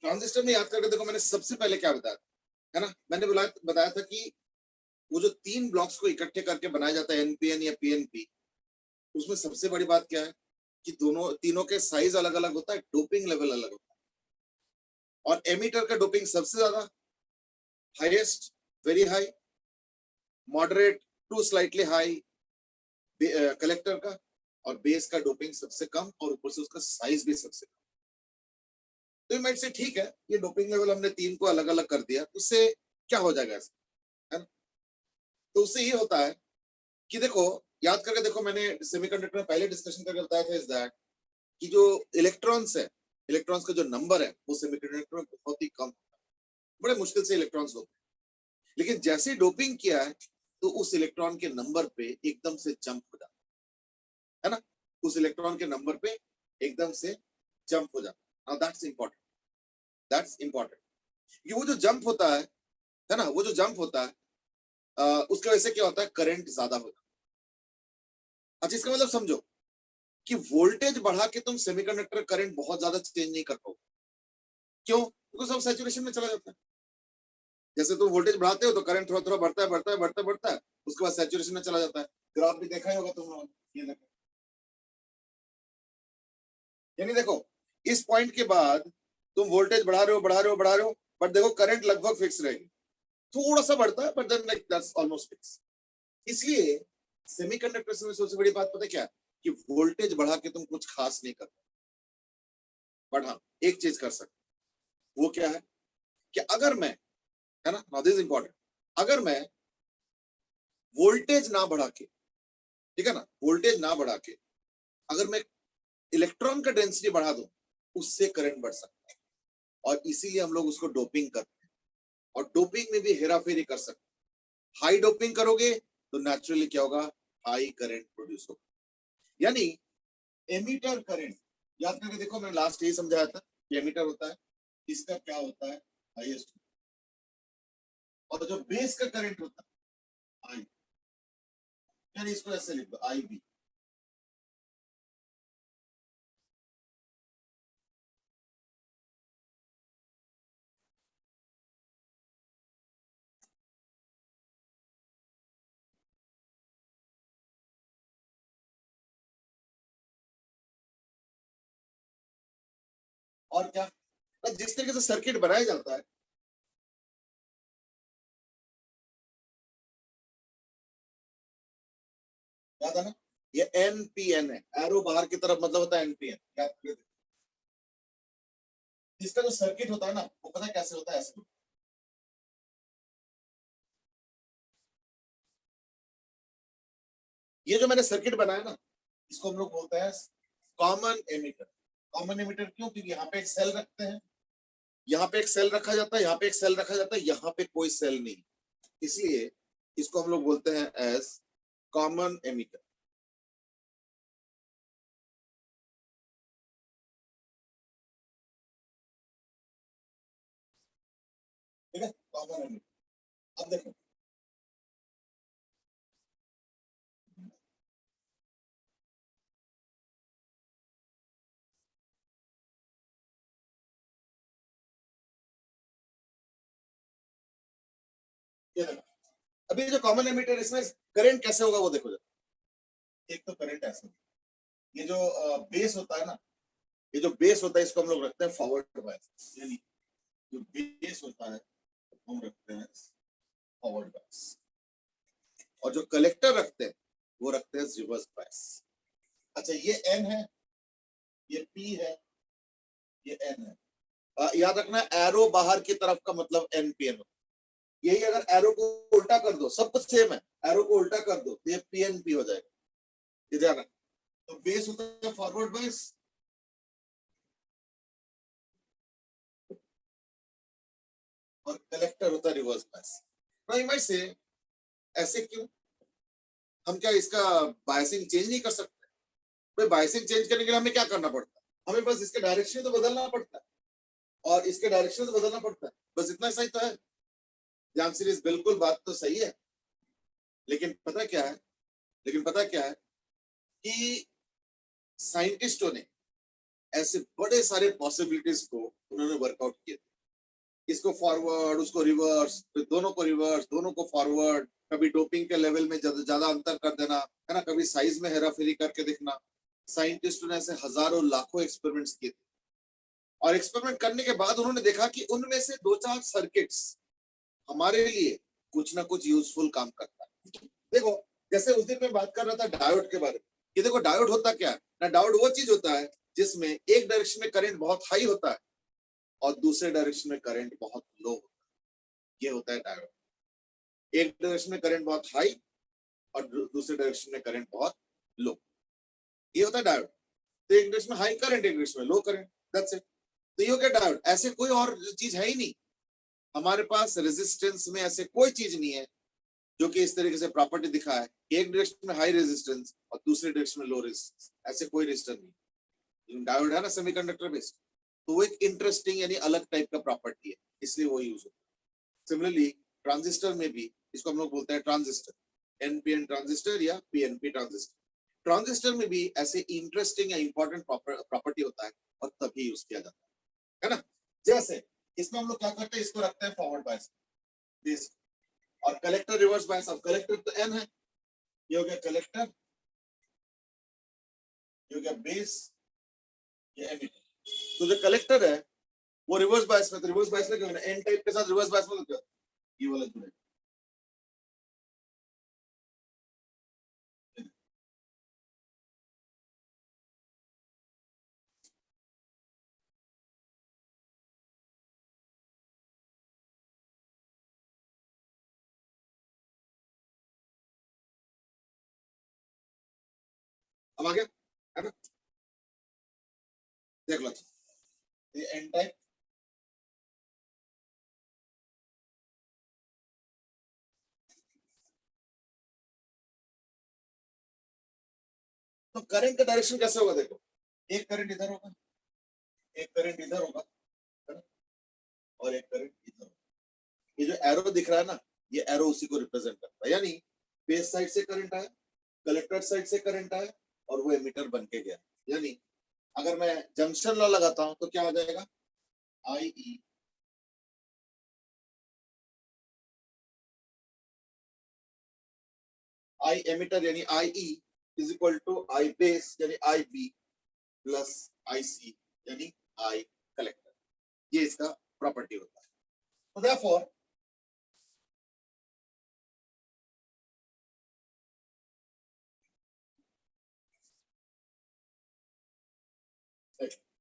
Transistor में याद करके देखो, मैंने सबसे पहले क्या बताया है ना, मैंने बताया था कि वो जो 3 ब्लॉक्स को इकट्ठे करके बनाया जाता है एनपीएन या पीएनपी, उसमें सबसे बड़ी बात क्या है कि तीनों के साइज अलग अलग होता है, डोपिंग लेवल अलग होता है। और एमीटर का डोपिंग सबसे ज्यादा, highest, very high, moderate to slightly high collector का, और बेस का डोपिंग सबसे कम, और ऊपर से उसका साइज भी सबसे कम। तो ये मेरे से ठीक है, ये डोपिंग लेवल हमने 3 को अलग अलग कर दिया, उससे क्या हो जाएगा ऐसा, है ना? तो उससे ये होता है कि देखो, याद करके देखो, मैंने सेमीकंडक्टर में पहले डिस्कशन करके बताया था इज दैट कि जो इलेक्ट्रॉन्स है, इलेक्ट्रॉन्स का जो नंबर है वो सेमीकंडक्टर में बहुत ही कम, बड़े मुश्किल से इलेक्ट्रॉन्स होते हैं। लेकिन जैसे डोपिंग किया है तो उस इलेक्ट्रॉन के नंबर पे एकदम से जंप हो जाता है ना, उस इलेक्ट्रॉन के नंबर पे एकदम से जंप हो जाता है। Now that's important, that's important. ये वो जो जंप होता है ना, वो जो जंप होता है उसकी वजह से क्या होता है, करंट ज्यादा होता है। अच्छा, इसका मतलब समझो कि वोल्टेज बढ़ा के तुम सेमीकंडक्टर करंट बहुत ज्यादा चेंज नहीं कर पाओगे। क्यों? क्योंकि सब सैचुरेशन में चला जाता है। जैसे तुम वोल्टेज बढ़ाते हो तो करंट थोड़ा थोड़ा बढ़ता है, बढ़ता है, बढ़ता है, बढ़ता है, उसके बाद सैचुरेशन में चला जाता है। ग्राफ भी देखा ही होगा तुम लोगों ने, ये देखो, यानी देखो, इस पॉइंट के बाद तुम वोल्टेज बढ़ा रहे हो, बढ़ा रहे हो, बढ़ा रहे हो, बट देखो करंट लगभग फिक्स रहेगी, थोड़ा सा बढ़ता है but then like that's almost fix. इसलिए सेमीकंडक्टर्स में सबसे बड़ी बात पता है क्या, कि वोल्टेज बढ़ा के तुम कुछ खास नहीं कर, बट हाँ एक चीज कर सकते, वो क्या है कि अगर मैं, है ना, नाउ दिस इज इंपॉर्टेंट, अगर मैं वोल्टेज ना बढ़ा के, ठीक है ना, वोल्टेज ना बढ़ा के अगर मैं इलेक्ट्रॉन का डेंसिटी बढ़ा दूं, उससे करंट बढ़ सकता है, और इसीलिए हम लोग उसको डोपिंग करते हैं। और डोपिंग में भी हेराफेरी कर सकते हैं। हाई डोपिंग करोगे तो नेचुरली क्या होगा, हाई करंट प्रोड्यूस होगा। यानी एमीटर करंट, याद करके देखो, मैंने लास्ट यही समझाया था कि एमीटर होता है, इसका क्या होता है, हाईएस्ट, और जो बेस का करंट होता है आई, यानी इसको ऐसे लिख दो, आई बी। और क्या, जिस तरीके से सर्किट बनाया जाता है, याद है ना, ये एनपीएन है, एरो बाहर की तरफ मतलब होता है एनपीएन। याद करिए, इसका जो सर्किट होता है ना, वो पता है कैसे होता है, ऐसे। ये जो मैंने सर्किट बनाया ना, इसको हम लोग बोलते हैं कॉमन एमिटर। कॉमन एमिटर क्यों? क्योंकि यहाँ पे एक सेल रखते हैं, यहाँ पे एक सेल रखा जाता है, यहाँ पे एक सेल रखा जाता है, यहाँ पे कोई सेल नहीं, इसलिए इसको हम लोग बोलते हैं एज कॉमन एमिटर। ठीक है, कॉमन एमिटर। अब देखो, ये देखो, अभी जो कॉमन एमिटर, इसमें करंट कैसे होगा वो देखो। एक तो करंट ऐसे, ये जो बेस होता है ना, ये जो बेस होता है इसको हम लोग रखते हैं फॉरवर्ड बायस, यानी जो बेस होता है हम रखते हैं फॉरवर्ड बायस, और जो कलेक्टर रखते हैं वो रखते हैं रिवर्स बायस। अच्छा, ये एन है, ये पी है, ये एन है। याद रखना, एरो बाहर की तरफ का मतलब एनपीएन। यही अगर एरो को उल्टा कर दो, सब कुछ सेम है, एरो को उल्टा कर दो तो ये पीएनपी हो जाएगा। ये ध्यान रखना। तो बेस होता है फॉरवर्ड बायस, और कलेक्टर होता है रिवर्स बायस। भाई से ऐसे क्यों, हम क्या इसका बायसिंग चेंज नहीं कर सकते? भाई बायसिंग चेंज करने के लिए हमें क्या करना पड़ता है, हमें बस इसके डायरेक्शन तो बदलना पड़ता है, और इसके डायरेक्शन तो बदलना पड़ता है, बस इतना सही तो है। ध्यान सीरीज, बिल्कुल बात तो सही है, लेकिन पता क्या है, लेकिन पता क्या है कि साइंटिस्टों ने ऐसे बड़े सारे पॉसिबिलिटीज को उन्होंने वर्कआउट किए, इसको फॉरवर्ड, उसको रिवर्स, फिर दोनों को रिवर्स, दोनों को फॉरवर्ड, कभी डोपिंग के लेवल में ज्यादा अंतर कर देना, है ना, कभी साइज में हेराफेरी करके देखना। साइंटिस्टों ने ऐसे हजारों लाखों एक्सपेरिमेंट्स किए, और एक्सपेरिमेंट करने के बाद उन्होंने देखा कि उनमें से 2-4 सर्किट्स हमारे लिए कुछ ना कुछ यूजफुल काम करता है। देखो, जैसे उस दिन मैं बात कर रहा था डायोड के बारे में, कि देखो डायोड होता क्या है ना, डायोड वो चीज होता है जिसमें एक डायरेक्शन में करंट बहुत हाई होता है और दूसरे डायरेक्शन में करंट बहुत लो होता है। ये होता है डायोड। एक डायरेक्शन में करंट बहुत हाई और दूसरे डायरेक्शन में करंट बहुत लो, ये होता है डायोड। तो एक डायरेक्शन में हाई करंट, एक डायरेक्शन में लो करंट, दैट्स इट। तो ये हो गया डायोड। ऐसे कोई और चीज है ही नहीं हमारे पास। रेजिस्टेंस में ऐसे कोई चीज नहीं है जो कि इस तरीके से प्रॉपर्टी दिखाए कि एक डायरेक्शन में हाई रेजिस्टेंस और दूसरे डायरेक्शन में लो रेजिस्टेंस, ऐसे कोई रेजिस्टेंस नहीं। डायोड है ना सेमीकंडक्टर बेस्ड, तो वो एक इंटरेस्टिंग यानी अलग टाइप का प्रॉपर्टी है, इसलिए वो यूज होता है। सिमिलरली ट्रांजिस्टर में भी, इसको हम लोग बोलते हैं ट्रांजिस्टर, एनपीएन ट्रांजिस्टर या पीएनपी ट्रांजिस्टर। ट्रांजिस्टर में भी ऐसे इंटरेस्टिंग या इंपॉर्टेंट प्रॉपर्टी होता है और तभी यूज किया जाता है ना। जैसे इसमें हम लोग क्या करते हैं, इसको रखते हैं फॉरवर्ड बायस, और कलेक्टर रिवर्स बायस। अब कलेक्टर तो एन है, ये हो गया कलेक्टर, ये हो गया बेस, ये एमिटर। तो जो कलेक्टर है वो रिवर्स बायस में, तो रिवर्स बायस में क्या होना, एन टाइप के साथ रिवर्स बायस में क्या, ये वाला जुड़े। अब आ गया, है ना, देख लो, ये एन टाइप, तो करंट का डायरेक्शन कैसे होगा, देखो, एक करंट इधर होगा, एक करंट इधर होगा, है ना, और एक करंट इधर होगा। ये जो एरो दिख रहा है ना, ये एरो उसी को रिप्रेजेंट करता है, यानी बेस साइड से करंट आया, कलेक्टर साइड से करंट आया और वो एमिटर बन के गया। यानी अगर मैं जंक्शन लॉ लगाता हूं तो क्या हो जाएगा, आई ई आई एमिटर यानी I E is equal to I base यानी आई बी प्लस आई सी यानी आई कलेक्टर। ये इसका प्रॉपर्टी होता है। तो therefore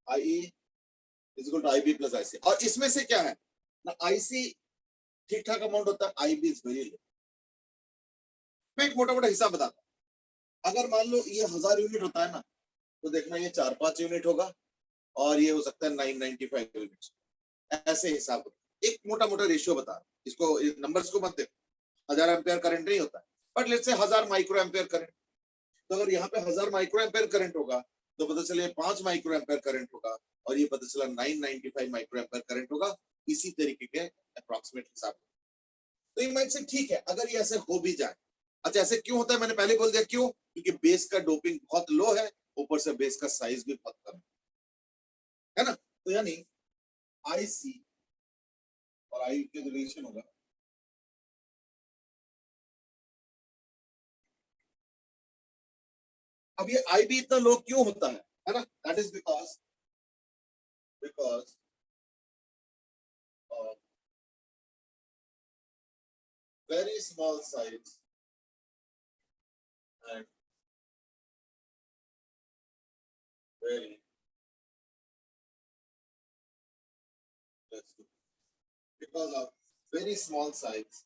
I E is equal to I B plus I C, और इसमें से क्या है ना, आई सी ठीक ठाक अमाउंट होता है, आई बी इज वेरी लो। मैं एक मोटा मोटा हिसाब बताता हूं, अगर मान लो ये 1000 यूनिट होता है ना, तो देखना ये 4-5 यूनिट होगा और ये हो सकता है 995 यूनिट, ऐसे हिसाब होता है। एक मोटा मोटा रेशियो बता रहा हूं, इसको नंबर्स को मत देखो, 1000 एम्पियर करंट नहीं होता है, but let's say 1000 micro ampere current. तो अगर यहाँ पे 1000 माइक्रो एम्पियर करंट होगा तो पता चले 5 माइक्रो एम्पियर करंट होगा, और ये पता चला 995 माइक्रो एम्पियर करंट होगा। इसी तरीके के अप्रोक्सीमेट हिसाब। तो ये माइंड से ठीक है अगर ये ऐसे हो भी जाए। अच्छा, ऐसे क्यों होता है, मैंने पहले बोल दिया क्यों, क्योंकि बेस का डोपिंग बहुत लो है, ऊपर से बेस का साइज भी बहुत कम है ना। तो यानी आई सी और आई के रिलेशन होगा, अब ये आई भी इतना लो क्यों होता है ना, that is because because of very small size and very less, because of very small size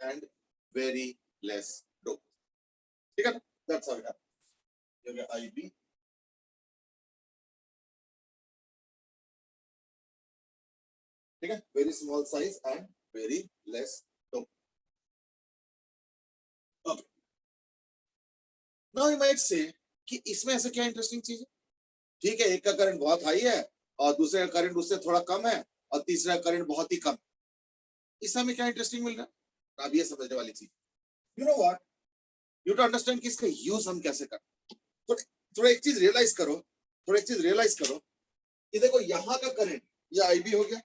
and very less dope, ठीक है ना, that's how it happens। ये आई बी, ठीक है, very small size and very less dope. Okay, now you might say कि इसमें ऐसा क्या इंटरेस्टिंग चीज है। ठीक है, एक का करंट बहुत हाई है और दूसरे का करंट उससे थोड़ा कम है और तीसरा करंट बहुत ही कम। इसमें क्या इंटरेस्टिंग मिल रहा है, अब ये समझने वाली चीज, you know what, you to understand कि इसका यूज हम कैसे करते हैं। तो थोड़ा एक चीज रियलाइज करो, थोड़ा एक चीज रियलाइज करो कि देखो यहां का करंट ये आईबी हो गया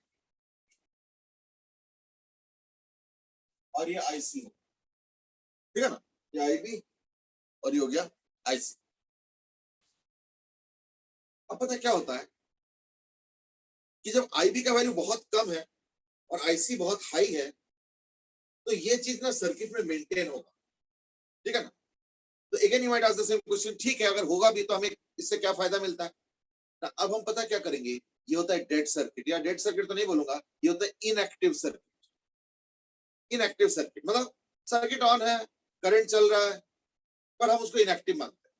और ये आईसी हो, ठीक है ना, ये आईबी और ये हो गया आईसी। अब पता क्या होता है कि जब आईबी का वैल्यू बहुत कम है और आईसी बहुत हाई है तो ये चीज ना सर्किट में मेंटेन होगा, ठीक है ना। तो again you might ask the same question, ठीक है अगर होगा भी तो हमें इससे क्या फायदा मिलता है ना। अब हम पता क्या करेंगे, ये होता है डेड सर्किट, या डेड सर्किट तो नहीं बोलूंगा, ये होता है इनएक्टिव सर्किट। इनएक्टिव सर्किट मतलब सर्किट ऑन है, करंट चल रहा है, पर हम उसको इनएक्टिव मानते हैं,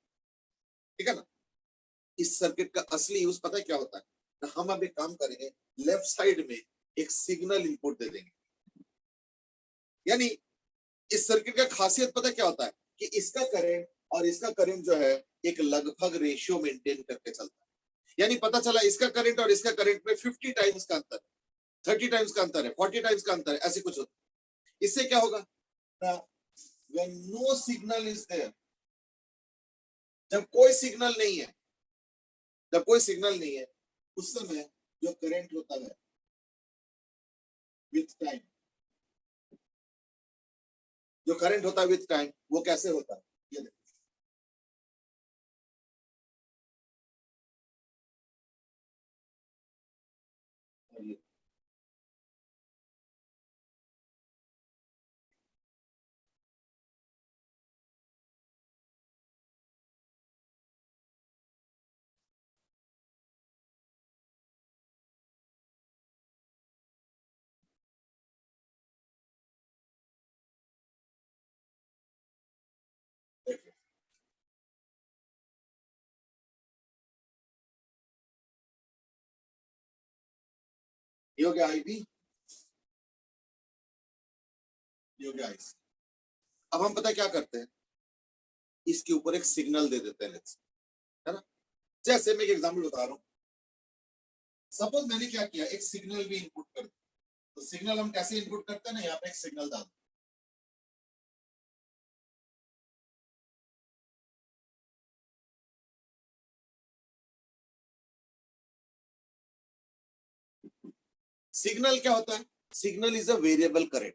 ठीक है ना। इस सर्किट का असली यूज पता है क्या होता है ना, हम अब एक काम करेंगे, लेफ्ट साइड में एक सिग्नल इनपुट दे देंगे। यानी इस सर्किट का खासियत पता क्या होता है कि इसका करंट और इसका करंट जो है एक लगभग रेशियो मेंटेन करके चलता है। यानी पता चला इसका करंट और इसका करंट में 50 टाइम्स का अंतर है, 30 टाइम्स का अंतर है, 40 टाइम्स का अंतर है, ऐसे कुछ होता है। इससे क्या होगा ना, when no signal is there, जब कोई सिग्नल नहीं है, जब कोई सिग्नल नहीं है उस समय जो करंट होता है विथ टाइम, जो करंट होता है विथ टाइम वो कैसे होता है, ये देखो। ये हो गया आईबी, ये हो गया आईसी। अब हम पता क्या करते हैं, इसके ऊपर एक सिग्नल दे देते हैं, है ना। जैसे मैं एक एग्जांपल बता रहा हूँ, सपोज मैंने क्या किया, एक सिग्नल भी इनपुट कर दिया। तो सिग्नल हम कैसे इनपुट करते हैं ना, यहाँ पे एक सिग्नल डाल, सिग्नल क्या होता है, signal is a variable current.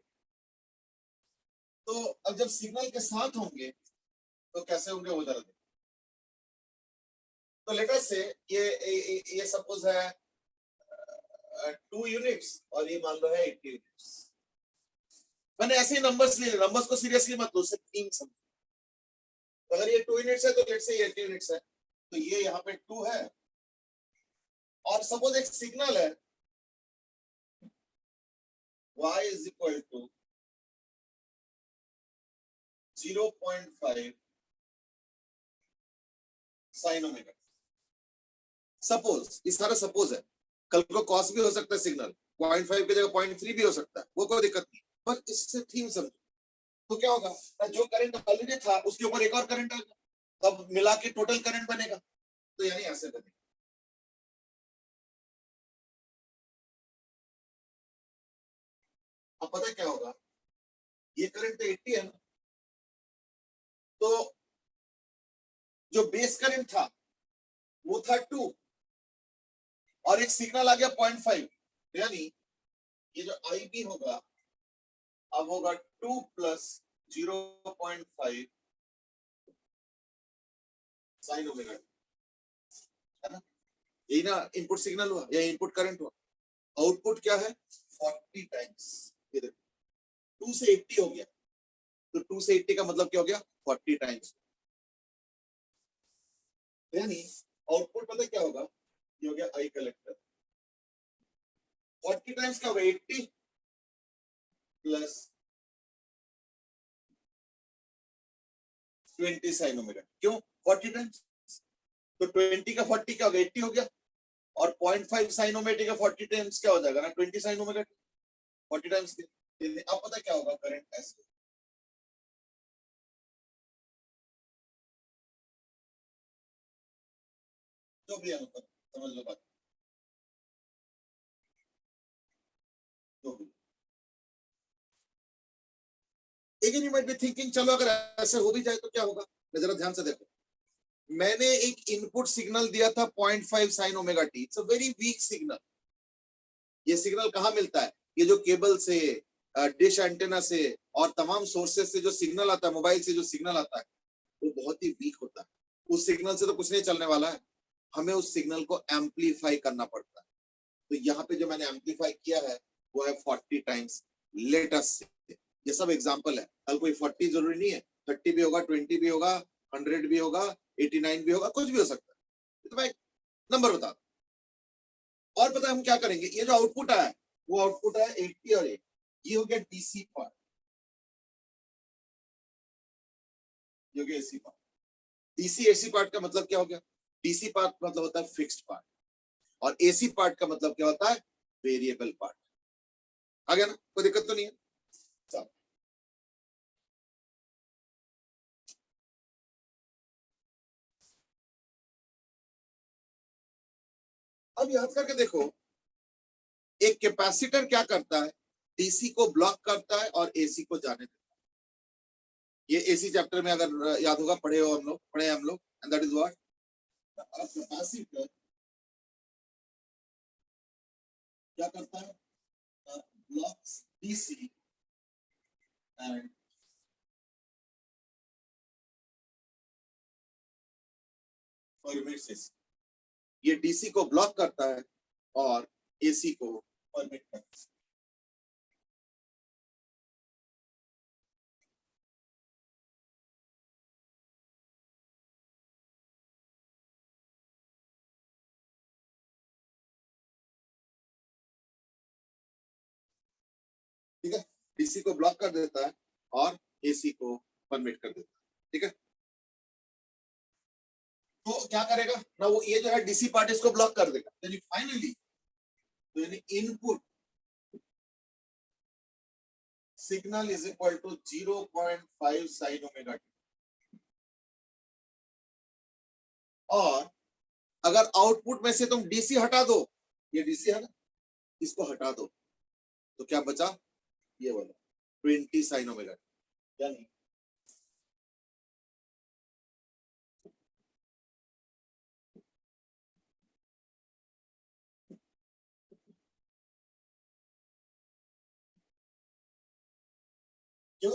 तो अब जब सिग्नल के साथ होंगे तो कैसे होंगे वो जरा देखो। तो लेट अस से ये सपोज है 2 यूनिट्स और ये मान लो है 80 यूनिट्स। मैंने ऐसे ही नंबर्स लिए, नंबर्स को सीरियसली मत लो, सिर्फ थीम समझो। अगर ये 2 यूनिट्स है तो लेट से ये 80 यूनिट्स है, तो ये यहाँ पे 2 है और सपोज एक सिग्नल है y is equal to 0.5 sine omega. Suppose, इस सारा सपोज है, कल को कॉस भी हो सकता है सिग्नल, 0.5 की जगह 0.3 भी हो सकता है, वो कोई दिक्कत नहीं, पर इससे थीम समझो। तो क्या होगा, जो करंट ऑलरेडी था उसके ऊपर एक और करंट आ गया, तब मिला के टोटल करंट बनेगा। तो यानी ऐसे बनेगा। अब पता है क्या होगा, ये करंट तो 80 है ना, तो जो बेस करंट था वो था 2 और एक सिग्नल आ गया 0.5, यानी ये जो आई बी होगा अब होगा 2 प्लस 0.5 साइन ओमेगा, है ना। यही ना इनपुट सिग्नल हुआ या इनपुट करंट हुआ। आउटपुट क्या है 40 टाइम्स, ये देखो 2 से 80 हो गया, तो 2 से 80 का मतलब क्या हो गया 40 टाइम्स। यानी आउटपुट पता क्या होगा, ये हो गया आई कलेक्टर, 40 टाइम्स का होगा 80 प्लस 20 साइन ओमेगा। क्यों 40 टाइम्स, तो 20 का 40 क्या हो गया 80 हो गया, और 0.5 साइन ओमेगा का 40 टाइम्स क्या हो जाएगा ना 20 साइन ओमेगा 40 टाइम्स। अब पता क्या होगा करंट ऐसे, जो भी है मतलब समझ लो बात, जो भी। लेकिन यू माइट बी थिंकिंग चलो अगर ऐसे हो भी जाए तो क्या होगा, जरा ध्यान से देखो। मैंने एक इनपुट सिग्नल दिया था 0.5 sine omega T, it's a very weak signal. ये सिग्नल कहाँ मिलता है? ये जो केबल से, डिश एंटेना से और तमाम सोर्सेस से जो सिग्नल आता है, मोबाइल से जो सिग्नल आता है, वो बहुत ही वीक होता है। उस सिग्नल से तो कुछ नहीं चलने वाला है, हमें उस सिग्नल को एम्पलीफाई करना पड़ता है। तो यहाँ पे जो मैंने एम्पलीफाई किया है वो है 40 टाइम्स लेटेस्ट से। ये सब एग्जांपल है, कल कोई 40 जरूरी नहीं है, 30 भी होगा, 20 भी होगा, 100 भी होगा, 89 भी होगा, कुछ भी हो सकता है। तो मैं नंबर बता दूं। और पता है हम क्या करेंगे? ये जो आउटपुट है वो आउटपुट है 80 और 8, ये हो गया डीसी पार्ट, ये हो गया AC part. DC AC part का मतलब क्या हो गया? डीसी पार्ट मतलब होता है फिक्स्ड पार्ट, और एसी पार्ट का मतलब क्या होता है? Variable part. आ गया ना? कोई दिक्कत तो नहीं है? चलो अब याद करके देखो, एक कैपेसिटर क्या करता है? डीसी को ब्लॉक करता है और एसी को जाने देता है। ये एसी चैप्टर में अगर याद होगा, पढ़े हम लोग, and that is what capacitor क्या करता है? Blocks DC and permits AC. ये डीसी को ब्लॉक करता है और एसी को परमिट करता है। ठीक है, डीसी को ब्लॉक कर देता है और एसी को परमिट कर देता है। ठीक है, तो क्या करेगा ना, वो ये जो है डीसी पार्ट इसको ब्लॉक कर देगा, यानी फाइनली तो यानी input signal is equal to 0.5 sine omega t. और अगर आउटपुट में से तुम डीसी हटा दो, ये डीसी है ना, इसको हटा दो, तो क्या बचा? ये वाला 20 साइन ओमेगा टी। यानी क्यों?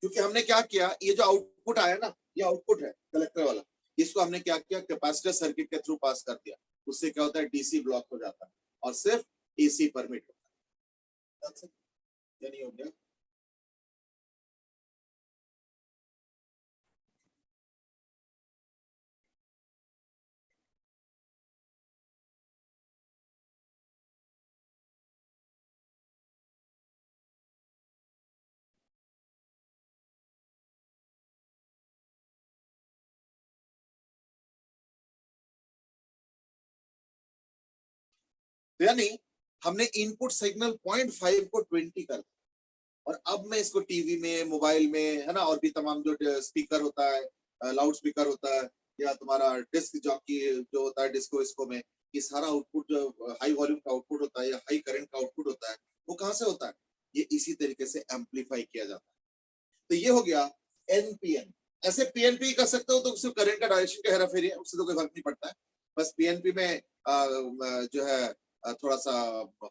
क्योंकि हमने क्या किया, ये जो आउटपुट आया ना, ये आउटपुट है कलेक्टर वाला, इसको हमने क्या किया, कैपेसिटर सर्किट के थ्रू पास कर दिया। उससे क्या होता है? डीसी ब्लॉक हो जाता है और सिर्फ एसी परमिट होता है। यानी हो गया। तो यानी हमने इनपुट सिग्नल 0.5 को 20 कर दिया, और अब मैं इसको टीवी में, मोबाइल में, है ना, और भी तमाम जो स्पीकर होता है, लाउड स्पीकर होता है, या तुम्हारा डिस्क जॉकी जो होता है डिस्को इसको में, ये सारा आउटपुट जो हाई वॉल्यूम का आउटपुट होता है या हाई करंट का आउटपुट होता है, वो कहाँ से होता है? ये इसी तरीके से एम्पलीफाई किया जाता है। तो ये हो गया एनपीएन। ऐसे पीएनपी कर सकते हो तो सिर्फ करंट का डायरेक्शन का हेरा फेरी है, उससे तो कोई फर्क नहीं पड़ता है। बस पीएनपी में जो है थोड़ा सा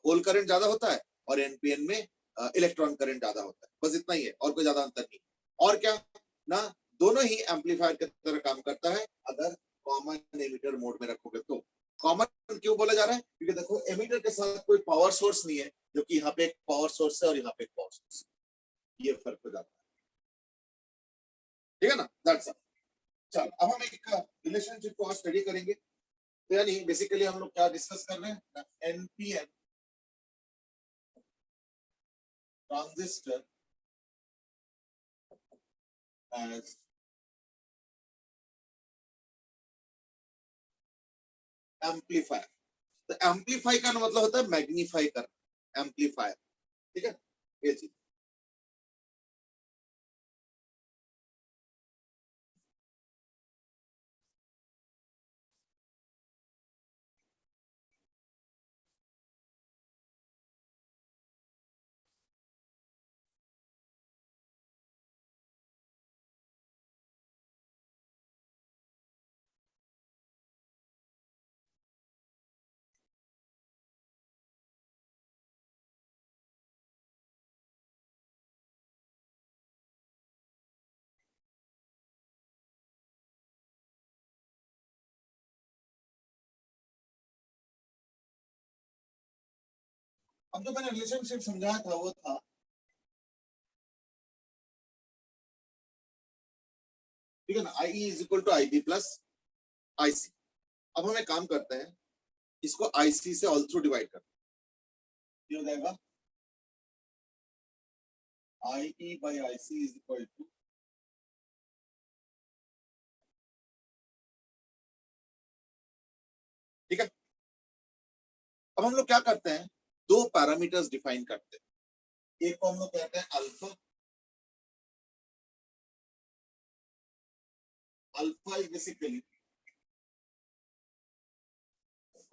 होल करंट ज्यादा होता है, और एनपीएन में इलेक्ट्रॉन करंट ज्यादा होता है, बस इतना ही है, और कोई ज्यादा अंतर नहीं। और क्या ना, दोनों ही एम्पलीफायर की तरह काम करता है अगर कॉमन एमिटर मोड में रखोगे तो। कॉमन क्यों बोला जा रहा है? क्योंकि देखो एमिटर के साथ कोई पावर सोर्स नहीं है, जो कि यहाँ पे एक पावर सोर्स है और यहाँ पे एक पावर सोर्स है, ये फर्क हो जाता है। ठीक है ना? That's all. चल अब हम एक रिलेशनशिप को और स्टडी करेंगे। तो यानी बेसिकली हम लोग क्या डिस्कस कर रहे हैं? NPN transistor as amplifier. तो एम्पलीफाई का मतलब होता है मैग्नीफाई करना, एम्पलीफायर। ठीक है, ये चीज। अब जो मैंने रिलेशनशिप समझाया था वो था ठीक है ना, I is equal to I B plus I C. अब हम एक काम करते हैं, इसको आई सी से ऑल थ्रू डिवाइड करते हैं, हो जाएगा I E by I C is equal to ठीक है। अब हम लोग क्या करते हैं, दो पैरामीटर्स डिफाइन करते हैं, एक को हम लोग कहते हैं अल्फा, अल्फा इज बेसिकली,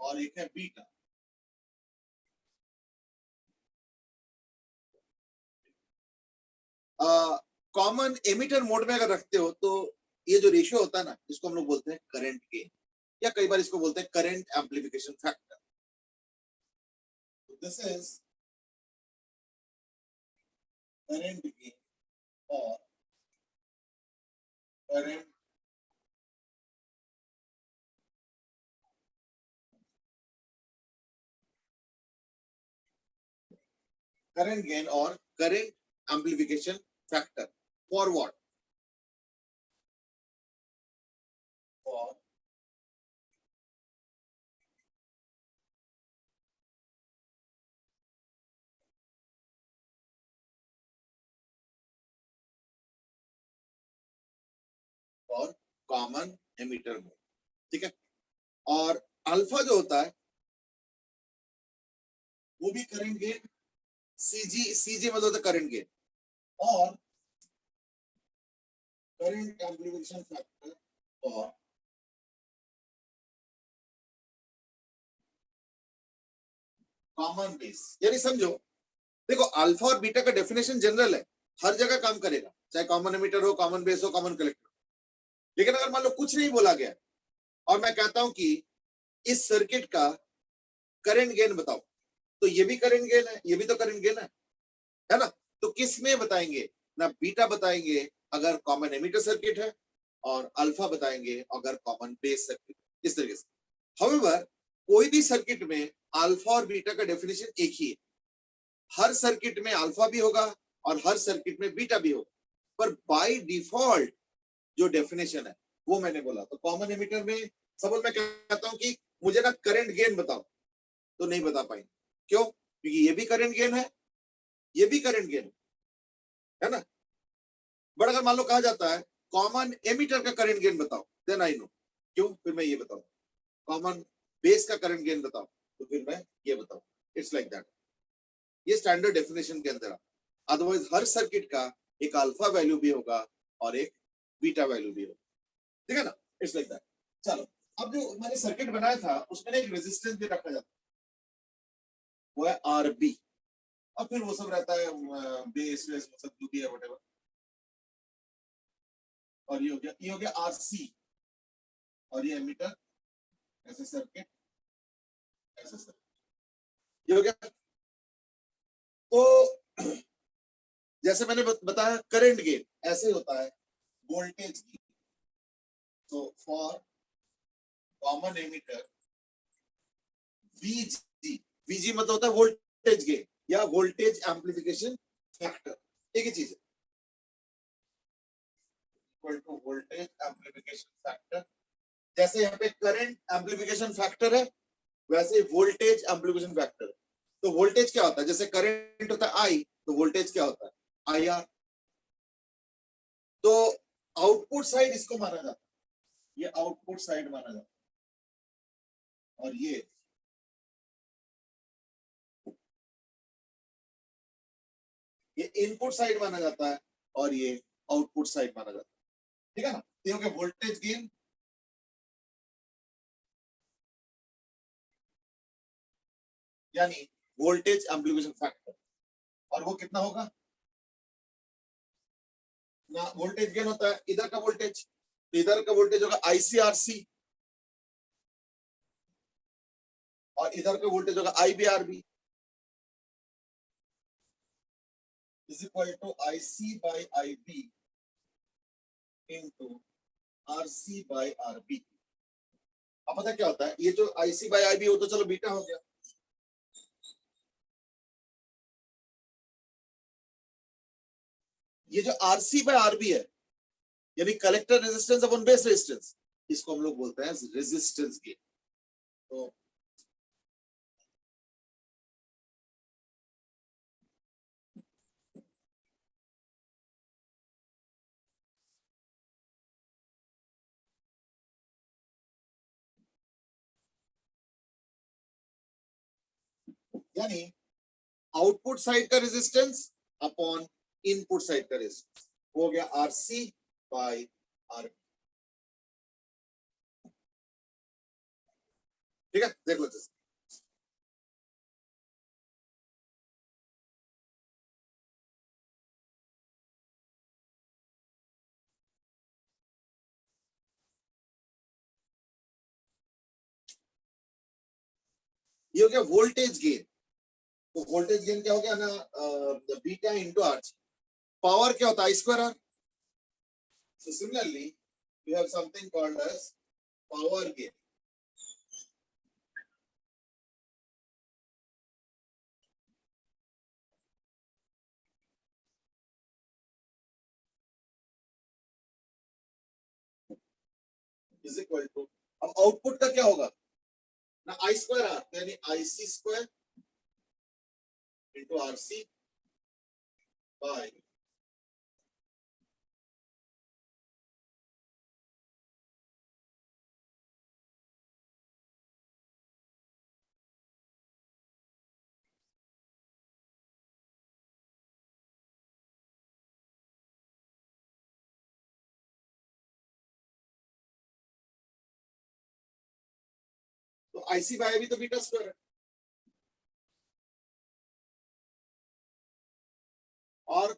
और एक है बीटा। कॉमन एमिटर मोड में अगर रखते हो तो ये जो रेशियो होता है ना, इसको हम लोग बोलते हैं करंट गेन, या कई बार इसको बोलते हैं current amplification factor. This is current gain और करंट करंट गेन और current amplification factor for what, for for common emitter mode, ठीक है। और अल्फा जो होता है वो भी करंट गेन, सीजी, सीजी मतलब होता है करंट गेन, और करंट एम्पलीफिकेशन फैक्टर और कॉमन बेस। यानी समझो, देखो अल्फा और बीटा का डेफिनेशन जनरल है, हर जगह काम करेगा, चाहे कॉमन एमिटर हो, कॉमन बेस हो, कॉमन कलेक्टर। लेकिन अगर मान लो कुछ नहीं बोला गया और मैं कहता हूं कि इस सर्किट का करंट गेन बताओ, तो ये भी करंट गेन है, ये भी तो करंट गेन है ना। तो किस में बताएंगे, ना बीटा बताएंगे अगर कॉमन एमिटर सर्किट है, और अल्फा बताएंगे अगर कॉमन बेस सर्किट, इस तरीके से। हाउएवर कोई भी सर्किट में अल्फा और बीटा का डेफिनेशन एक ही है, हर सर्किट में अल्फा भी होगा और हर सर्किट में बीटा भी होगा, पर बाय डिफॉल्ट जो डेफिनेशन है वो मैंने बोला। तो कॉमन एमिटर में सपोज मैं कहता हूं कि मुझे ना करंट गेन बताओ, तो नहीं बता पाएंगे, क्यों, क्योंकि ये भी करंट गेन है, ये भी करंट गेन है ना। बट अगर मान लो कहा जाता है कॉमन एमिटर का करंट गेन बताओ, देन आई नो, क्यों, फिर मैं ये बताऊं। कॉमन बेस का करंट गेन बताओ, तो फिर मैं ये बताऊं। इट्स लाइक दैट, ये स्टैंडर्ड डेफिनेशन के अंदर। अदरवाइज हर सर्किट का एक अल्फा वैल्यू भी होगा और एक बीटा वैल्यू भी होगा, ठीक है ना। It's like that. चलो, अब जो मैंने सर्किट बनाया था उसमें एक रेजिस्टेंस भी रखा जाता है, वो है आरबी। और फिर वो सब रहता है बेस वेस, वो सब जो भी है व्हाटएवर। और ये हो गया आरसी, और ये एमीटर, ऐसे सर्किट, ऐसे सर्किट, ये हो गया। तो जैसे मैंने बताया करंट गेन ऐसे होता है, वोल्टेज गेन। तो for common emitter VG, VG मतलब होता है वोल्टेज गेन या वोल्टेज एम्पलीफिकेशन फैक्टर, एक ही चीज है, equal to voltage amplification factor. जैसे यहाँ पे करंट एम्पलीफिकेशन फैक्टर है, वैसे वोल्टेज एम्पलीफिकेशन फैक्टर है। तो वोल्टेज क्या होता है, जैसे करंट होता है आई, तो वोल्टेज क्या होता है आई आर। तो आउटपुट साइड इसको माना जाता है, ये आउटपुट साइड माना जाता है, और ये इनपुट साइड माना जाता है, और ये आउटपुट साइड माना जाता है, ठीक है ना। ये हो गया वोल्टेज गेन, यानी वोल्टेज एम्पलीफिकेशन फैक्टर। और वो कितना होगा ना, वोल्टेज गेन होता है इधर का वोल्टेज, तो इधर का वोल्टेज होगा आईसीआरसी, और इधर का वोल्टेज होगा IBRB, is equal to IC by IB into RC by RB. अब पता क्या होता है, ये जो आईसी बाई आईबी हो तो चलो बीटा हो गया, ये जो आरसी बाय आरबी है, यानी collector resistance upon base resistance, इसको हम लोग बोलते हैं रेजिस्टेंस गेन। तो यानी आउटपुट साइड का रेजिस्टेंस अपॉन इनपुट साइड का रेजिस्टेंस हो गया आरसी बाय आर। ठीक है, देख लो जैसे ये हो गया वोल्टेज गेन। तो वोल्टेज गेन क्या हो गया ना, बीटा इंटू आर। पावर क्या होता है, I square R. So similarly, we have something called as power gain. Is equal to, अब आउटपुट का क्या होगा ना, आई स्क्वायर आर, यानी I C square into R C by, तो आईसी बाय भी तो बीटा स्क्वायर है, और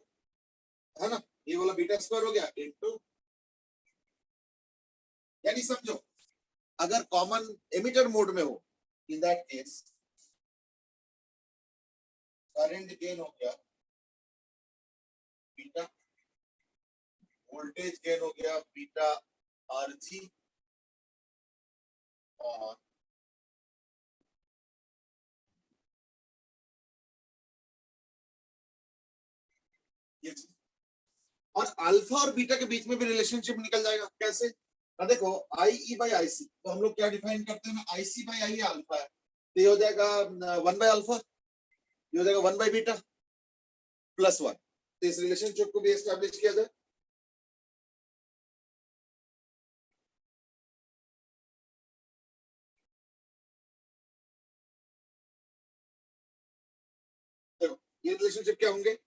है ना, ये वाला बीटा स्क्वायर हो गया इंटू, यानी समझो अगर कॉमन एमिटर मोड में हो, in that case current gain हो गया बीटा, वोल्टेज गेन हो गया बीटा आर जी, और ये, और अल्फा और बीटा के बीच में भी रिलेशनशिप निकल जाएगा। कैसे ना, देखो आई ई बाई आई सी, तो हम लोग क्या डिफाइन करते हैं ना, आई सी बाई आई अल्फा है, तो ये हो जाएगा 1/अल्फा, ये हो जाएगा 1/बीटा प्लस 1। तो इस रिलेशनशिप को भी एस्टैब्लिश किया जाए। देखो ये रिलेशनशिप क्या होंगे,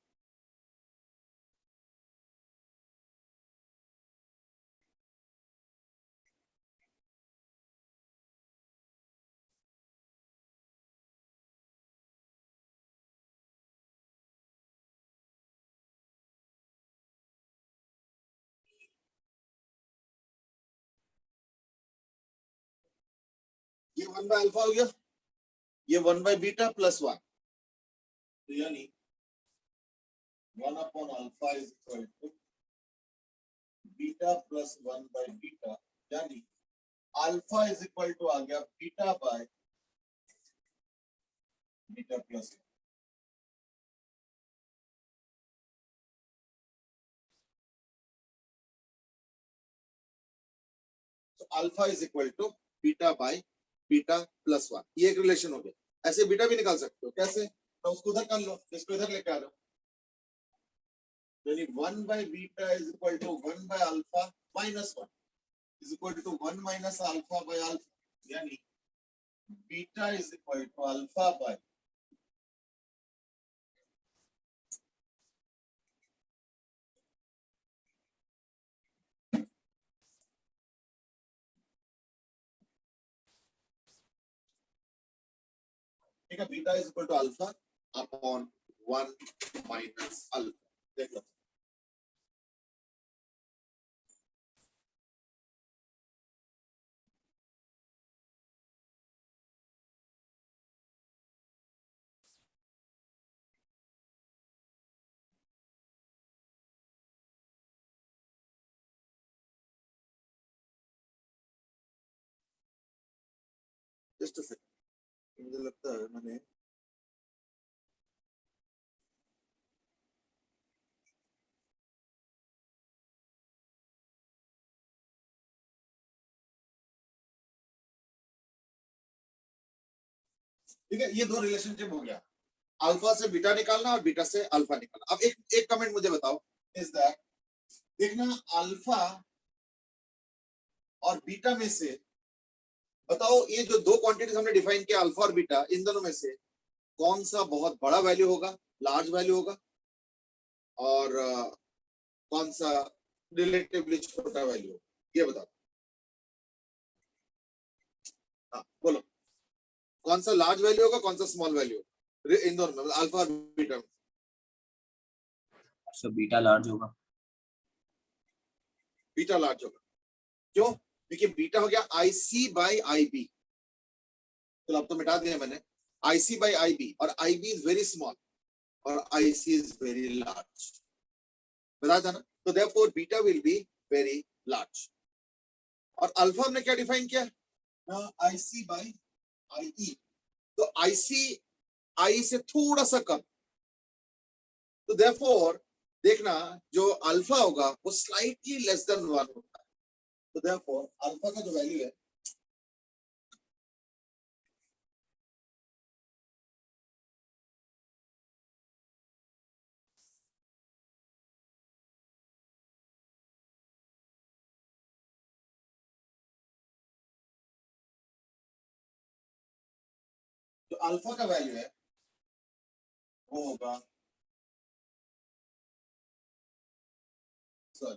ये 1/अल्फा हो गया, ये 1/बीटा प्लस 1, तो यानी 1/अल्फा is equal to beta plus 1/बीटा, यानी अल्फा इज इक्वल टू आ गया बीटा बाय बीटा प्लस 1। तो alpha is equal to beta by beta plus 1, ये एक रिलेशन हो गया। ऐसे बीटा भी निकाल सकते हो, कैसे, तो उसको उधर कर लो, इसको इधर लेके आ लो, यानी 1/बीटा इज इक्वल टू 1/अल्फा minus 1 is equal to 1 minus alpha by alpha, यानी beta is equal to alpha by, ठीक है, beta is equal to alpha upon 1 minus alpha. देख लो जस्ट अ सेकंड, मुझे लगता है मैंने ठीक है, ये दो रिलेशनशिप हो गया, अल्फा से बीटा निकालना और बीटा से अल्फा निकालना। अब एक कमेंट मुझे बताओ, इज दैट, देखना अल्फा और बीटा में से बताओ, ये जो दो क्वांटिटीज हमने डिफाइन किया अल्फा और बीटा, इन दोनों में से कौन सा बहुत बड़ा वैल्यू होगा, लार्ज वैल्यू होगा, और कौन सा रिलेटिवली छोटा वैल्यू होगा, ये बताओ। हाँ बोलो, कौन सा लार्ज वैल्यू होगा, कौन सा स्मॉल वैल्यू होगा इन दोनों में, अल्फा और बीटा में? सर बीटा लार्ज होगा। बीटा लार्ज होगा, क्यों? देखिए बीटा हो गया IC बाई IB, चलो अब तो मिटा दिया मैंने, IC बाई IB, और IB इज वेरी स्मॉल और IC इज वेरी लार्ज, बताया था ना, तो therefore beta will be very large. और अल्फा हमने क्या डिफाइन किया, IC बाई IE, तो IC I से थोड़ा सा कम, तो देयरफॉर देखना जो अल्फा होगा वो स्लाइटली लेस देन 1 होता है, तो देयरफॉर अल्फा का जो वैल्यू है जो अल्फा का वैल्यू है वो होगा, सॉरी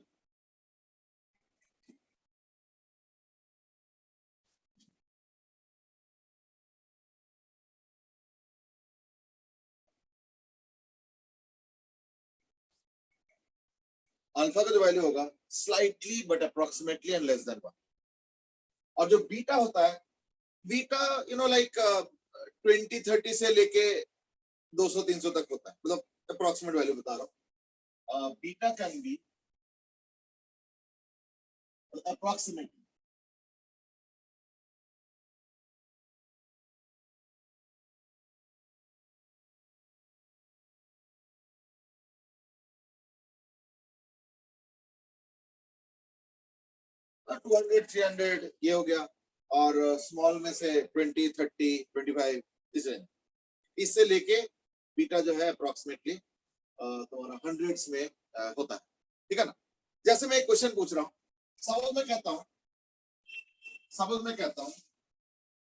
अल्फा का जो वैल्यू होगा slightly but approximately and less than 1, और जो बीटा होता है, बीटा लाइक 20-30 से लेके 200-300 तक होता है, मतलब अप्रोक्सीमेट वैल्यू बता रहा हूँ, बीटा कैन बी अप्रोक्सीमेटली 200-300, ये हो गया, और स्मॉल में से 20-30-25, इससे लेके बीटा जो है अप्रोक्सीमेटली तुम्हारा हंड्रेड्स में होता है, ठीक है ना। जैसे मैं एक क्वेश्चन पूछ रहा हूँ, सपोज मैं कहता हूँ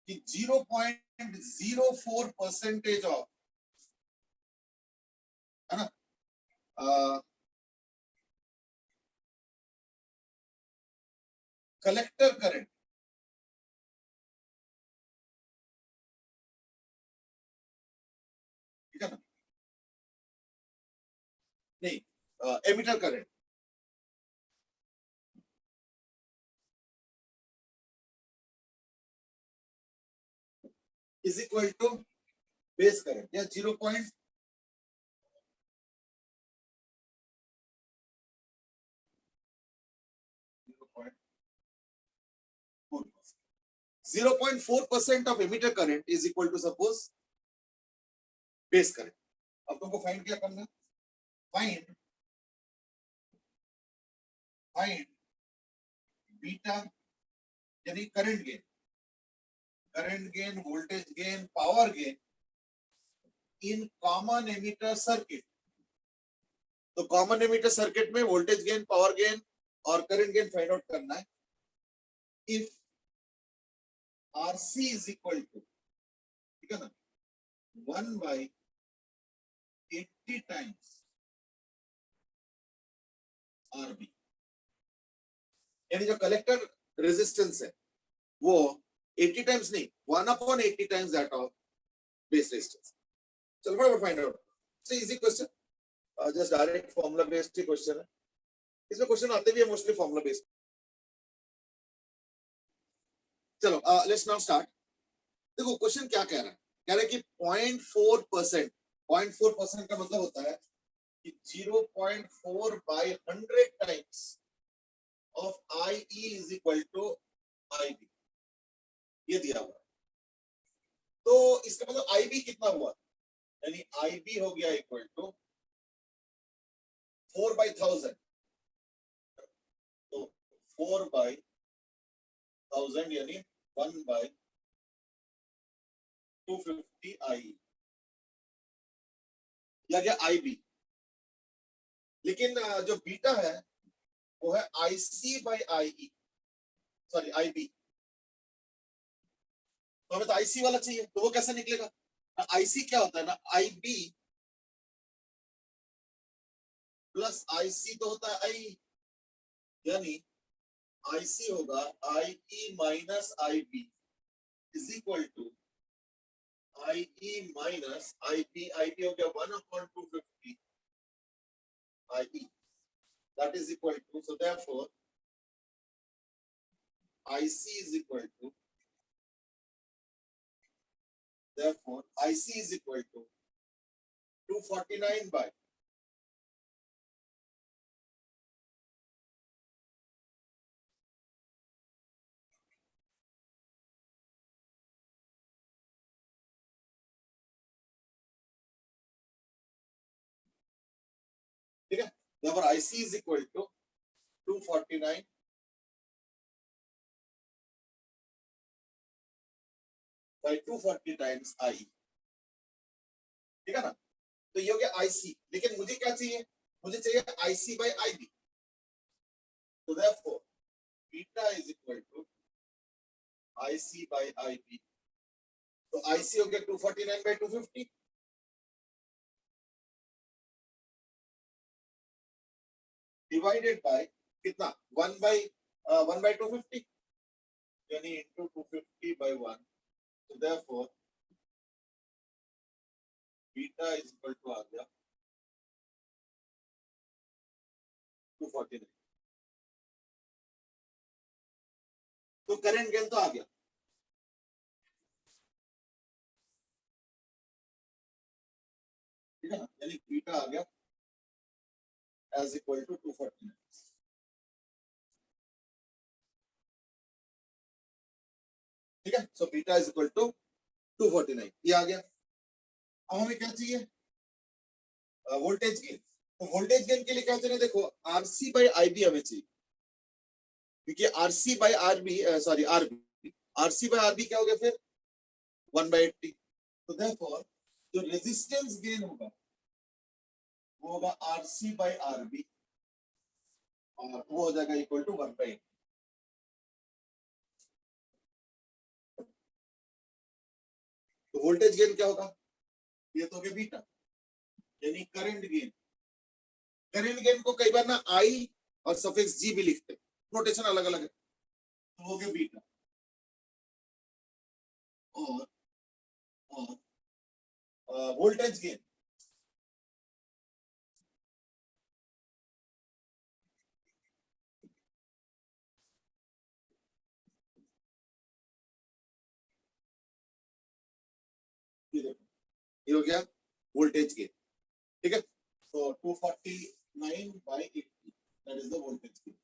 कि 0.04% ऑफ, है ना, कलेक्टर करंट, ठीक है ना, नहीं, emitter current is equal to base current, या 0.04, 0.4% of emitter current is equal to suppose base current। अब तुमको फाइंड क्या करना है, फाइंड बीटा यानी current gain, voltage gain, power gain in common emitter circuit. तो कॉमन एमिटर सर्किट में voltage gain, power gain और करंट गेन फाइंड आउट करना है। If RC is equal to, ठीक है ना, 1/80 टाइम्स RB, यानी जो कलेक्टर रेजिस्टेंस है वो 80 टाइम्स नहीं, 1/80 times that of base resistance. चलो फटाफट find out, so easy question, just direct formula based ही क्वेश्चन है, इसमें क्वेश्चन आते भी है मोस्टली फॉर्मूला बेस्ड। चलो लेट्स नाउ स्टार्ट। देखो क्वेश्चन क्या कह रहा है, कह रहा है कि 0.4%, 0.4% का मतलब होता है कि 0.4/100 times of IE is equal to IB, ये दिया हुआ है। तो इसका मतलब IB कितना हुआ, यानी IB हो गया इक्वल टू 4/1000, तो 4/1000 यानी 1/20, 250 आई या गया आई बी, लेकिन जो बीटा है वो है I C by I E, sorry I B. तो हमें तो आईसी वाला चाहिए, तो वो कैसे निकलेगा? आईसी क्या होता है ना, आई बी प्लस आईसी तो होता है आई, यानी आईसी होगा I E minus I B is equal to I E minus I B. I B हो गया 1/250 आई ई, that is equal to, so therefore IC is equal to, therefore IC is equal to 249 by ठीक है, therefore IC is equal to 249 by 240 times I, ठीक है ना? तो ये हो गया IC, लेकिन मुझे क्या चाहिए? मुझे चाहिए IC by IB, so therefore beta is equal to IC by IB, तो IC हो गया 249 by 250 डिवाइडेड बाय कितना, 1/250 यानी into 250 by 1, so therefore beta is equal to आ गया 249। तो करंट गेन तो आ गया, ठीक है ना, यानी बीटा आ गया एज इक्वल टू 249, ठीक है। So beta is equal to 249, ये आ गया। अब हमें क्या चाहिए? Voltage gain. तो वोल्टेज गेन के लिए क्या चाहिए? देखो आरसी बाई आईबी हमें चाहिए, क्योंकि RC by RB, sorry RB, RC by RB क्या हो गया फिर 1/80। तो देयरफॉर जो रेजिस्टेंस गेन होगा वो होगा आरसी बाई आरबी, और वो हो जाएगा इक्वल टू 1/80। तो वोल्टेज गेन क्या होगा? ये तो हो गया बीटा, यानी करंट गेन। करंट गेन को कई बार ना आई और सफिक्स जी भी लिखते हैं, नोटेशन अलग अलग है। तो हो गया बीटा, और वोल्टेज गेन ये हो गया वोल्टेज गेन, ठीक है। तो 249 by 80 that is the voltage gain,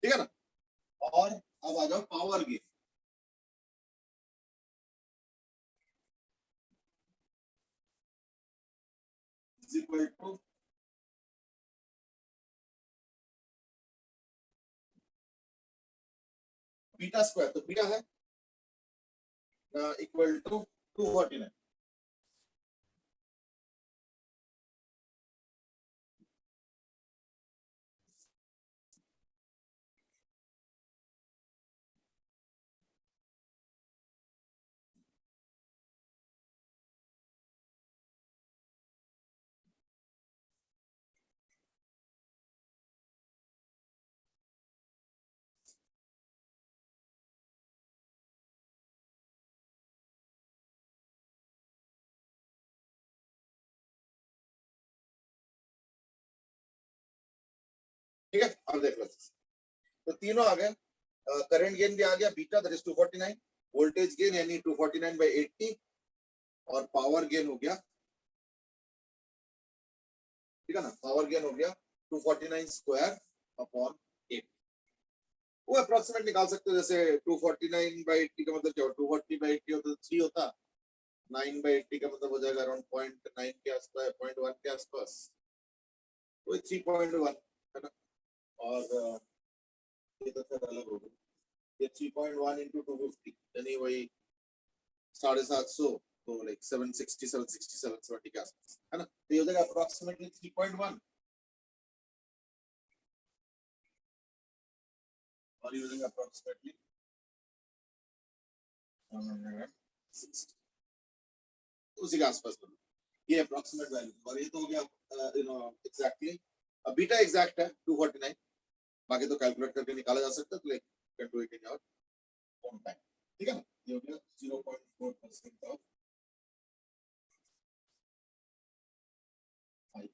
ठीक है ना। और अब आ जाओ power gain. Is equal to beta square, तो बीटा है इक्वल टू 249, ठीक है। अब देख लो, तो तीनों आ गए, करंट गेन भी आ गया beta that is 249, voltage gain यानी 249 by 80, और पावर गेन हो गया, ठीक है ना, पावर गेन हो गया 249 स्क्वायर अपॉन 8। वो अप्रोक्सीमेट निकाल सकते हो, जैसे 249 by 80 का मतलब क्या हो, 240 by 80 होता तो 3 होता, 9 by 80 का मतलब हो जाएगा अराउंड 0.9 के आसपास, 0.1 के आसपास, वो 3.1 है ना। और ये तो फिर अलग हो गया, ये 3.1 into 250 यानी वही 750 तो लाइक 760 767 70 के आसपास है ना। तो ये हो जाएगा अप्रोक्सीमेटली 3.1 और ये हो जाएगा अप्रोक्सीमेटली 160 उसी के आसपास। ये अप्रोक्सीमेट वैल्यू और ये तो हो गया you know exactly. Beta exact है 249, बाकी तो कैलकुलेट करके निकाला जा सकता है, तो like can do it in your own time. ठीक है ना। ये हो गया 0.4% ऑफ 5।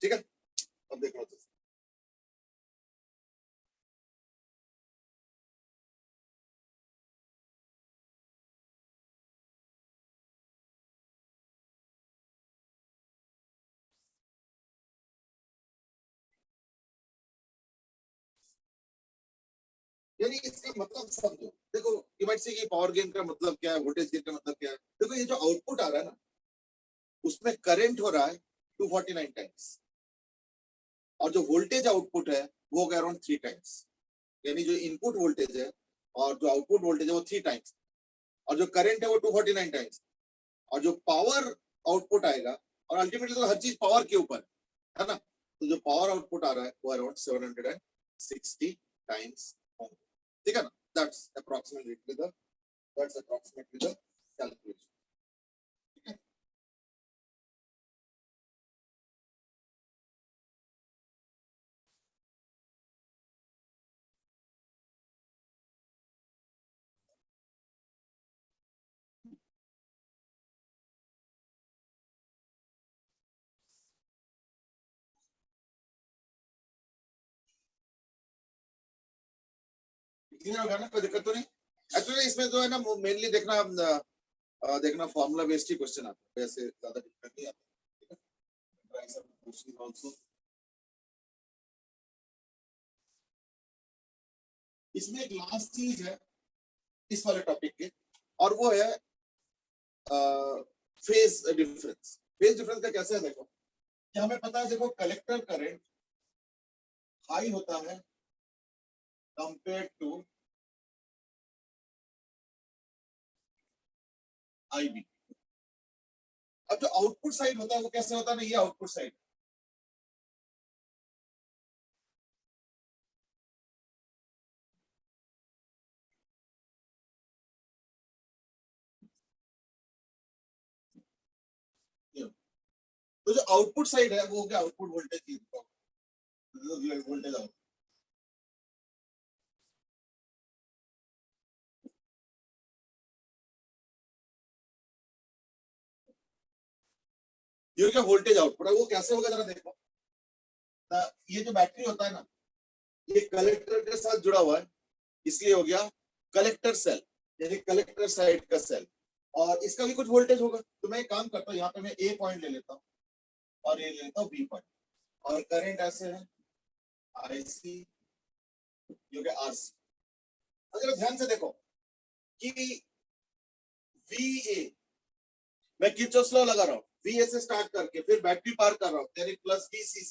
ठीक है, अब देख लो। यानी इसका मतलब समझो, देखो यू माइट से कि पावर गेन का मतलब क्या है, वोल्टेज गेन का मतलब क्या है। देखो ये जो आउटपुट आ रहा है ना, उसमें करंट हो रहा है 249 टाइम्स, और जो वोल्टेज आउटपुट है वो हो गया अराउंड 3 टाइम्स। यानी जो इनपुट वोल्टेज है और जो आउटपुट वोल्टेज है वो 3 टाइम्स, और जो करंट है वो 249 टाइम्स, और जो पावर आउटपुट आएगा, और अल्टीमेटली तो हर चीज पावर के ऊपर है ना, तो जो पावर आउटपुट आ रहा है वो अराउंड 760 टाइम्स होंगे। ठीक है ना। That's approximately the calculation. Clear होगा ना, कोई दिक्कत तो नहीं। एक्चुअली इसमें जो है ना मेनली देखना फॉर्मूला बेस्ड ही क्वेश्चन आता है, वैसे ज्यादा डिफिकल्ट नहीं आता। ठीक है, ट्राई सम क्वेश्चन आल्सो। इसमें एक लास्ट चीज है इस वाले टॉपिक के, और वो है फेज डिफरेंस। फेज डिफरेंस का कैसे है, देखो कि हमें पता है, देखो कलेक्टर करंट हाई होता है कंपेयर टू आईबी। अब जो आउटपुट साइड होता है वो कैसे होता है ना, ये आउटपुट साइड, तो जो आउटपुट साइड है वो हो गया आउटपुट वोल्टेज, वोल्टेज आउट। ये क्या वोल्टेज आउटपुट है, वो कैसे होगा जरा देखो। ये जो बैटरी होता है ना, ये कलेक्टर के साथ जुड़ा हुआ है, इसलिए हो गया कलेक्टर सेल, यानी कलेक्टर साइड का सेल, और इसका भी कुछ वोल्टेज होगा। तो मैं एक काम करता हूँ, यहाँ पे मैं ए पॉइंट ले लेता हूँ और ये ले लेता हूँ बी पॉइंट, और करंट ऐसे है आईसी, जो कि आरसी। अगर ध्यान से देखो कि वी ए, मैं किरचॉफ लॉ लगा रहा हूँ, वी ए से स्टार्ट करके फिर बैटरी पार कर रहा हूँ, यानी plus V C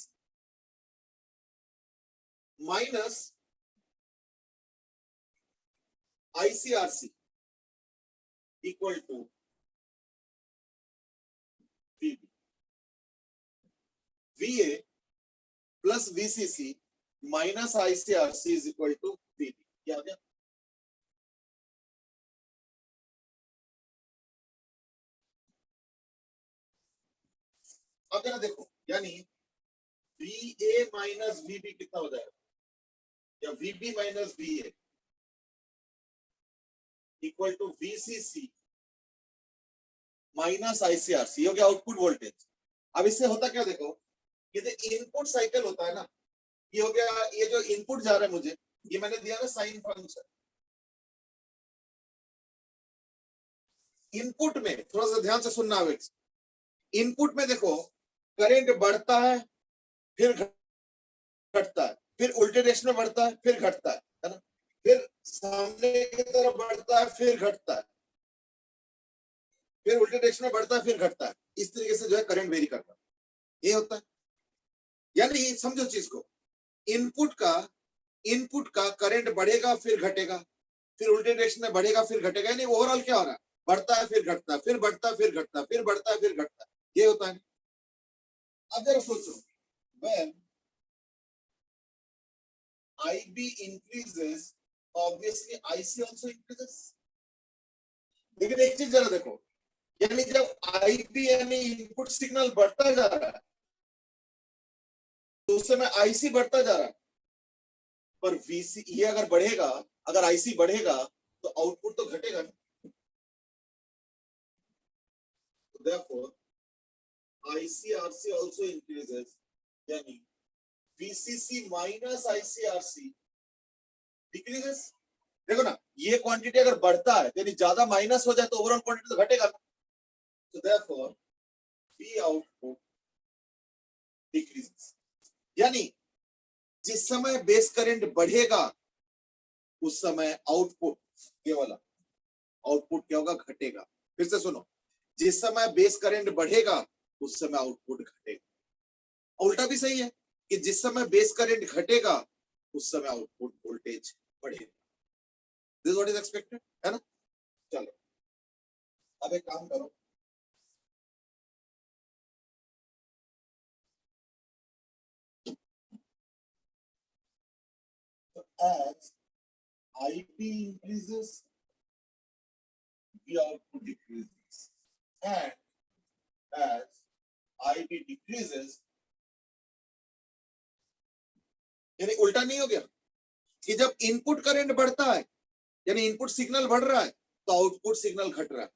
minus ICRC equal to VB. VA plus VCC minus ICRC is equal to VB. क्या हो गया? अब जरा देखो, यानी वी ए माइनस वीबी कितना हो जाएगा, या VB minus V A equal to VCC minus ICRC, हो गया आउटपुट वोल्टेज। अब इससे होता क्या देखो, ये जो इनपुट साइकिल होता है ना, ये हो गया, ये जो इनपुट जा रहा है मुझे, ये मैंने दिया ना साइन फंक्शन। इनपुट में थोड़ा सा ध्यान से सुनना है, इनपुट में देखो करंट बढ़ता है फिर घटता है, फिर उल्टे डायरेक्शन में बढ़ता है फिर घटता है ना, फिर सामने की तरफ बढ़ता है फिर घटता है, फिर उल्टे डायरेक्शन में बढ़ता है फिर घटता है। इस तरीके से जो है करंट वेरी करता है, ये होता है। यानी समझो चीज को इनपुट का करंट बढ़ेगा फिर घटेगा, फिर उल्टे डायरेक्शन में बढ़ेगा फिर घटेगा, यानी ओवरऑल क्या हो रहा है, बढ़ता है फिर घटता है, फिर बढ़ता है फिर घटता है, फिर बढ़ता है फिर घटता है, ये होता है। अब जरा सोचो, when IB increases, obviously IC also increases। लेकिन एक चीज जरा देखो, यानी जब IB यानी इनपुट सिग्नल बढ़ता जा रहा है तो उस समय IC बढ़ता जा रहा है, पर VC ये अगर बढ़ेगा, अगर IC बढ़ेगा तो आउटपुट तो घटेगा ना। Therefore ICRC also increases, यानी VCC minus ICRC decreases। देखो ना, ये क्वांटिटी अगर बढ़ता है यानी ज्यादा माइनस हो जाए तो ओवरऑल क्वांटिटी तो घटेगा। So therefore V output decreases, यानी जिस समय बेस करंट बढ़ेगा उस समय आउटपुट, ये वाला आउटपुट क्या होगा, घटेगा। फिर से सुनो, जिस समय बेस करंट बढ़ेगा उस समय आउटपुट घटेगा। उल्टा भी सही है कि जिस समय बेस करंट घटेगा उस समय आउटपुट वोल्टेज बढ़ेगा। दिस व्हाट इज एक्सपेक्टेड, है ना। चलो अब एक काम करो, तो as IB increases, V output decreases, and as IB decreases, यानी उल्टा नहीं हो गया कि जब इनपुट करंट बढ़ता है यानी इनपुट सिग्नल बढ़ रहा है तो आउटपुट सिग्नल घट रहा है,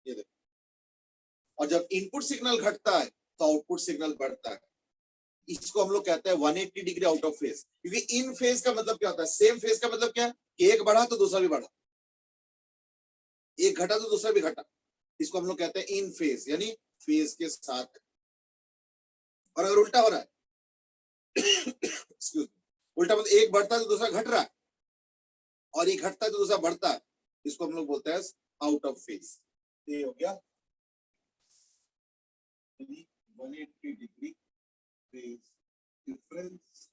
ये देखो। और जब इनपुट सिग्नल घटता है तो आउटपुट सिग्नल बढ़ता है। इसको हम लोग कहते हैं 180 डिग्री आउट ऑफ फेज, क्योंकि इन फेज का मतलब क्या होता है, सेम फेज का मतलब क्या है कि एक बढ़ा तो दूसरा भी बढ़ा, एक घटा तो दूसरा भी घटा। इसको हम लोग कहते हैं इन फेज, यानी फेज के साथ। और अगर उल्टा हो रहा है एक्सक्यूज मी, उल्टा मतलब एक बढ़ता है तो दूसरा घट रहा है और एक घटता है तो दूसरा बढ़ता है, इसको हम लोग बोलते हैं आउट ऑफ फेज। ये हो गया 180 degree phase difference.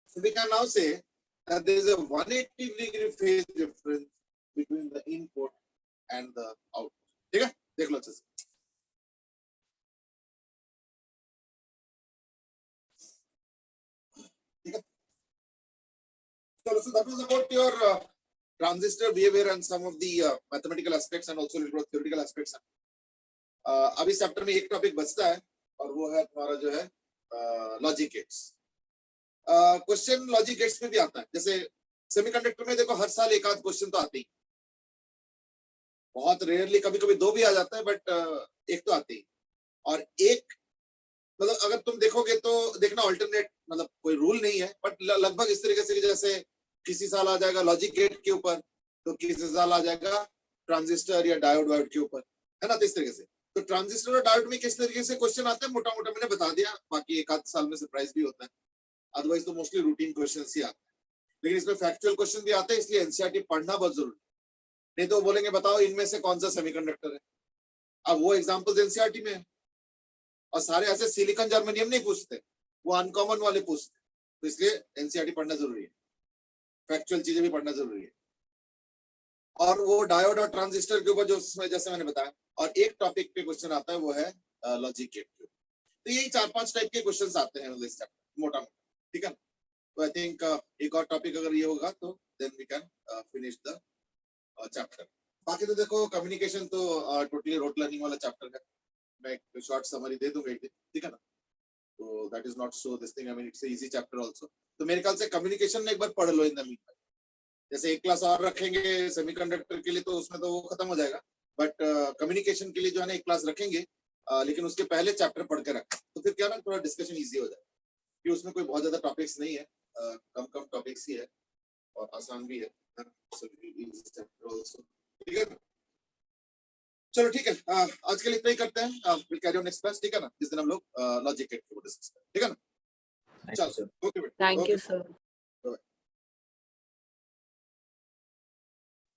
So we can now say that there is a 180 degree phase difference between the input and the output। ठीक है, देख लो अच्छे से। ठीक है, so that was about your transistor behavior and some of the mathematical aspects and also little theoretical aspects। अब इस chapter में एक टॉपिक बचता है और वो है तुम्हारा जो है logic gates. Question logic gates में भी आता है, जैसे सेमीकंडक्टर में देखो हर साल एक आध क्वेश्चन तो आते ही, बहुत रेयरली कभी कभी दो भी आ जाता है, बट एक तो आते ही। और एक मतलब अगर तुम देखोगे तो देखना ऑल्टरनेट, मतलब कोई रूल नहीं है, बट लगभग इस तरीके से जैसे किसी साल आ जाएगा लॉजिक गेट के ऊपर तो किसी साल आ जाएगा ट्रांजिस्टर या डायोड वायोड के ऊपर, है ना। तो इस तरीके से तो ट्रांजिस्टर और डायोड में किस तरीके से क्वेश्चन आते हैं मोटा मोटा मैंने बता दिया, बाकी एक आध साल में सरप्राइज भी होता है, अदरवाइज तो मोस्टली रूटीन क्वेश्चन ही आते हैं। लेकिन इसमें फैक्चुअल क्वेश्चन भी आते हैं, इसलिए एनसीईआरटी पढ़ना बहुत जरूरी है। नहीं तो बोलेंगे बताओ इनमें से कौन सा सेमीकंडक्टर है, अब वो एग्जांपल्स एनसीईआरटी में है और सारे ऐसे सिलिकॉन जर्मेनियम नहीं पूछते, वो अनकॉमन वाले पूछते, तो इसलिए एनसीईआरटी पढ़ना जरूरी है, फैक्चुअल चीजें भी पढ़ना जरूरी है। और वो डायोड और ट्रांजिस्टर के ऊपर जो जैसे मैंने बताया, और एक टॉपिक पे क्वेश्चन आता है वो है लॉजिक गेट के। तो यही 4-5 टाइप के क्वेश्चंस आते हैं इस चैप्टर मोटा मोटा, ठीक है। तो आई थिंक एक और टॉपिक अगर ये होगा तो then we can finish the chapter. बाकी तो देखो कम्युनिकेशन तो टोटली रोट लर्निंग वाला चैप्टर है, मैं एक शॉर्ट समरी दे दूंगा एक दिन, ठीक है ना। तो that is not so this thing, I mean it's easy chapter also. तो मेरे ख्याल से कम्युनिकेशन में एक बार पढ़ लो इन द मीन। जैसे एक क्लास और रखेंगे सेमीकंडक्टर के लिए तो उसमें तो वो खत्म हो जाएगा, बट कम्युनिकेशन के लिए जो है ना एक क्लास रखेंगे, लेकिन उसके पहले चैप्टर पढ़ के रखें तो फिर क्या ना थोड़ा डिस्कशन इजी हो जाए, कि उसमें कोई बहुत ज्यादा टॉपिक्स नहीं है, कम कम टॉपिक्स ही है और आसान भी है, ठीक है। चलो ठीक है, आज के लिए इतना ही करते हैं, will carry on next class, ठीक है ना, जिस दिन हम लोग लॉजिक गेट को डिस्कस करें, ठीक है ना, Thank you, चलो sir. ओके बेटा, Thank ओके। you, sir.